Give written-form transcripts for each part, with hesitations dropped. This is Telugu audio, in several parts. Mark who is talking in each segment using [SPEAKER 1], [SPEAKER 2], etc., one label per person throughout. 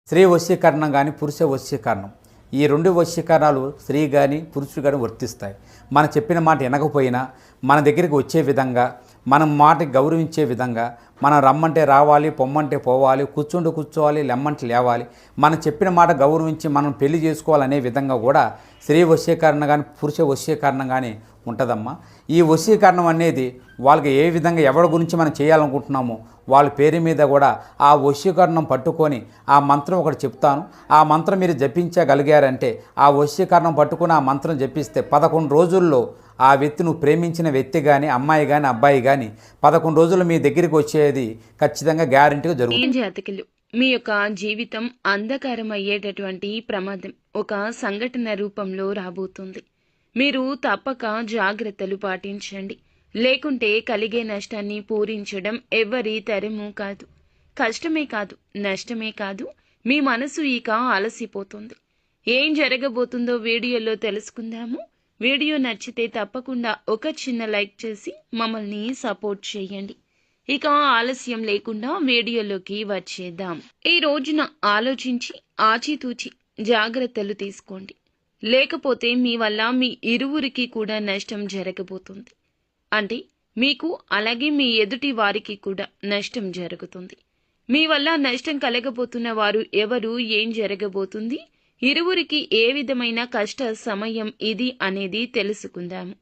[SPEAKER 1] స్త్రీ వశీకరణం కానీ పురుష వశీకరణం, ఈ రెండు వశీకరణాలు స్త్రీ కానీ పురుషుడు కానీ వర్తిస్తాయి. మనం చెప్పిన మాట వినకపోయినా మన దగ్గరికి వచ్చే విధంగా, మనం మాటకి గౌరవించే విధంగా, మనం రమ్మంటే రావాలి, పొమ్మంటే పోవాలి, కూర్చుంటే కూర్చోవాలి, లెమ్మంటే లేవాలి, మనం చెప్పిన మాట గౌరవించి మనం పెళ్లి చేసుకోవాలనే విధంగా కూడా స్త్రీ వశీకరణ కానీ పురుష వశీకరణం కానీ ఉంటుందమ్మా. ఈ వశీకరణం అనేది వాళ్ళకి ఏ విధంగా ఎవరి గురించి మనం చేయాలనుకుంటున్నామో వాళ్ళ పేరు మీద కూడా ఆ వశీకరణం పట్టుకొని ఆ మంత్రం ఒకటి చెప్తాను. ఆ మంత్రం మీరు జపించగలిగారంటే, ఆ వశీకరణం పట్టుకొని ఆ మంత్రం జపిస్తే 11 రోజుల్లో ఆ వ్యక్తి, నువ్వు ప్రేమించిన వ్యక్తి కానీ, అమ్మాయి కానీ, అబ్బాయి కానీ 11 రోజులు మీ దగ్గరికి వచ్చేది ఖచ్చితంగా గ్యారెంటీగా జరుగుతుంది.
[SPEAKER 2] జాతకులు, మీ యొక్క జీవితం అంధకారం అయ్యేటటువంటి ప్రమాదం ఒక సంఘటన రూపంలో రాబోతుంది. మీరు తప్పక జాగ్రత్తలు పాటించండి. లేకుంటే కలిగే నష్టాన్ని పూరించడం ఎవ్వరి తరము కాదు. కష్టమే కాదు, నష్టమే కాదు, మీ మనసు ఇక అలసిపోతుంది. ఏం జరగబోతుందో వీడియోలో తెలుసుకుందాము. వీడియో నచ్చితే తప్పకుండా ఒక చిన్న లైక్ చేసి మమ్మల్ని సపోర్ట్ చేయండి. ఇక ఆలస్యం లేకుండా వీడియోలోకి వచ్చేద్దాం. ఈ రోజున ఆలోచించి ఆచితూచి జాగ్రత్తలు తీసుకోండి. లేకపోతే మీ వల్ల మీ ఇరువురికి కూడా నష్టం జరగబోతుంది. అంటే మీకు అలాగే మీ ఎదుటి వారికి కూడా నష్టం జరుగుతుంది. మీ వల్ల నష్టం కలగబోతున్న వారు ఎవరు, ఏం జరగబోతుంది, ఇరువురికి ఏ విధమైన కష్ట సమయం ఇది అనేది తెలుసుకుందాము.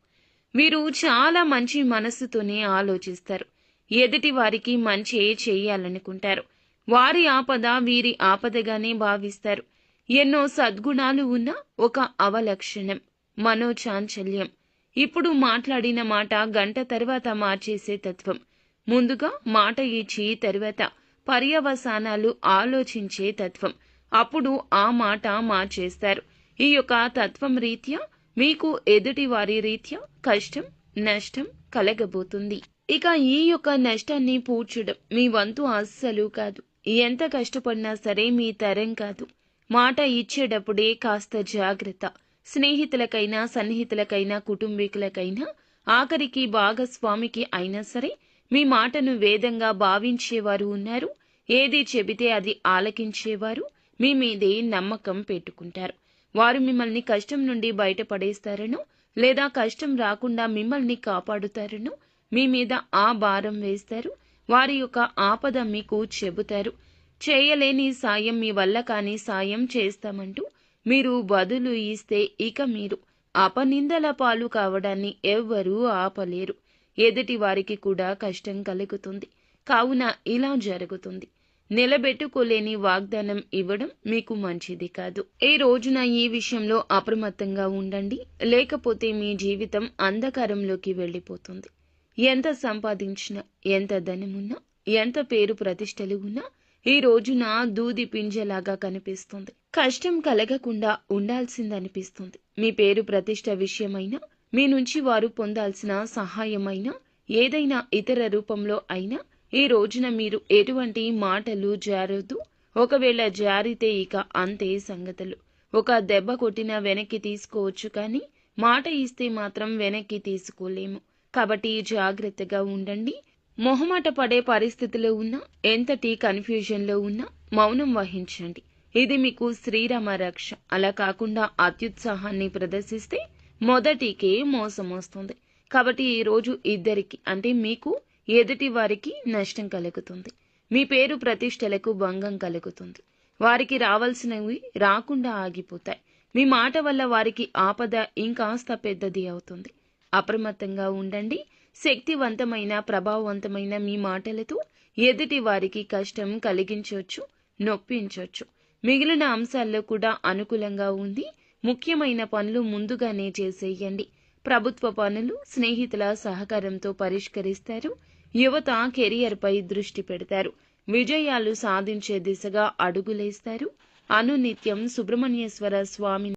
[SPEAKER 2] వీరు చాలా మంచి మనస్సుతోనే ఆలోచిస్తారు. ఎదుటి వారికి మంచి చేయాలనుకుంటారు. వారి ఆపద వీరి ఆపదగానే భావిస్తారు. ఎన్నో సద్గుణాలు ఉన్న ఒక అవలక్షణం మనోచాంచల్యం. ఇప్పుడు మాట్లాడిన మాట గంట తర్వాత మార్చేసే తత్వం. ముందుగా మాట ఇచ్చి తరువాత పర్యవసానాలు ఆలోచించే తత్వం. అప్పుడు ఆ మాట మార్చేస్తారు. ఈ యొక్క తత్వం రీత్యా మీకు ఎదుటి వారి రీత్యా కష్టం, నష్టం కలగబోతుంది. ఇక ఈ యొక్క నష్టాన్ని పూడ్చడం మీ వంతు అస్సలు కాదు. ఎంత కష్టపడినా సరే మీ తరం కాదు. మాట ఇచ్చేటప్పుడే కాస్త జాగ్రత్త. స్నేహితులకైనా, సన్నిహితులకైనా, కుటుంబీకులకైనా, ఆఖరికి భాగస్వామికి అయినా సరే మీ మాటను వేదంగా భావించేవారు ఉన్నారు. ఏది చెబితే అది ఆలకించేవారు మీ మీదే నమ్మకం పెట్టుకుంటారు. వారు మిమ్మల్ని కష్టం నుండి బయటపడేస్తారనో లేదా కష్టం రాకుండా మిమ్మల్ని కాపాడుతారనో మీ మీద ఆ భారం వేస్తారు. వారి యొక్క ఆపద మీకు చెబుతారు. చేయలేని సాయం, మీ వల్ల కాని సాయం చేస్తామంటూ మీరు బదులు ఇస్తే ఇక మీరు అపనిందల పాలు కావడాన్ని ఎవ్వరూ ఆపలేరు. ఎదుటి వారికి కూడా కష్టం కలుగుతుంది. కావున ఇలా జరుగుతుంది. నిలబెట్టుకోలేని వాగ్దానం ఇవ్వడం మీకు మంచిది కాదు. ఈ రోజున ఈ విషయంలో అప్రమత్తంగా ఉండండి. లేకపోతే మీ జీవితం అంధకారంలోకి వెళ్ళిపోతుంది. ఎంత సంపాదించినా, ఎంత ధనమున్నా, ఎంత పేరు ప్రతిష్టలు ఉన్నా ఈ రోజున దూది పింజలాగా కనిపిస్తుంది. కష్టం కలగకుండా ఉండాల్సిందనిపిస్తుంది. మీ పేరు ప్రతిష్ట విషయమైనా, మీ నుంచి వారు పొందాల్సిన సహాయమైనా, ఏదైనా ఇతర రూపంలో అయినా ఈ రోజున మీరు ఎటువంటి మాటలు జారొద్దు. ఒకవేళ జారితే ఇక అంతే సంగతులు. ఒక దెబ్బ కొట్టినా వెనక్కి తీసుకోవచ్చు, కానీ మాట ఇస్తే మాత్రం వెనక్కి తీసుకోలేము. కాబట్టి జాగ్రత్తగా ఉండండి. మొహమాట పడే పరిస్థితిలో ఉన్నా, ఎంతటి కన్ఫ్యూజన్లో ఉన్నా మౌనం వహించండి. ఇది మీకు శ్రీరామ రక్ష. అలా కాకుండా అత్యుత్సాహాన్ని ప్రదర్శిస్తే మొదటికే మోసం వస్తుంది. కాబట్టి ఈ రోజు ఇద్దరికి, అంటే మీకు, ఎదుటి వారికి నష్టం కలుగుతుంది. మీ పేరు ప్రతిష్టలకు భంగం కలుగుతుంది. వారికి రావాల్సినవి రాకుండా ఆగిపోతాయి. మీ మాట వల్ల వారికి ఆపద ఇంకాస్త పెద్దది అవుతుంది. అప్రమత్తంగా ఉండండి. శక్తివంతమైన, ప్రభావవంతమైన మీ మాటలతో ఎదుటి వారికి కష్టం కలిగించవచ్చు, నొప్పించవచ్చు. మిగిలిన అంశాల్లో కూడా అనుకూలంగా ఉంది. ముఖ్యమైన పనులు ముందుగానే చేసేయండి. ప్రభుత్వ పనులు స్నేహితుల సహకారంతో పరిష్కరిస్తారు. యువత కెరియర్పై దృష్టి పెడతారు. విజయాలు సాధించే దిశగా అడుగులేస్తారు. అనునిత్యం సుబ్రహ్మణ్యేశ్వర స్వామి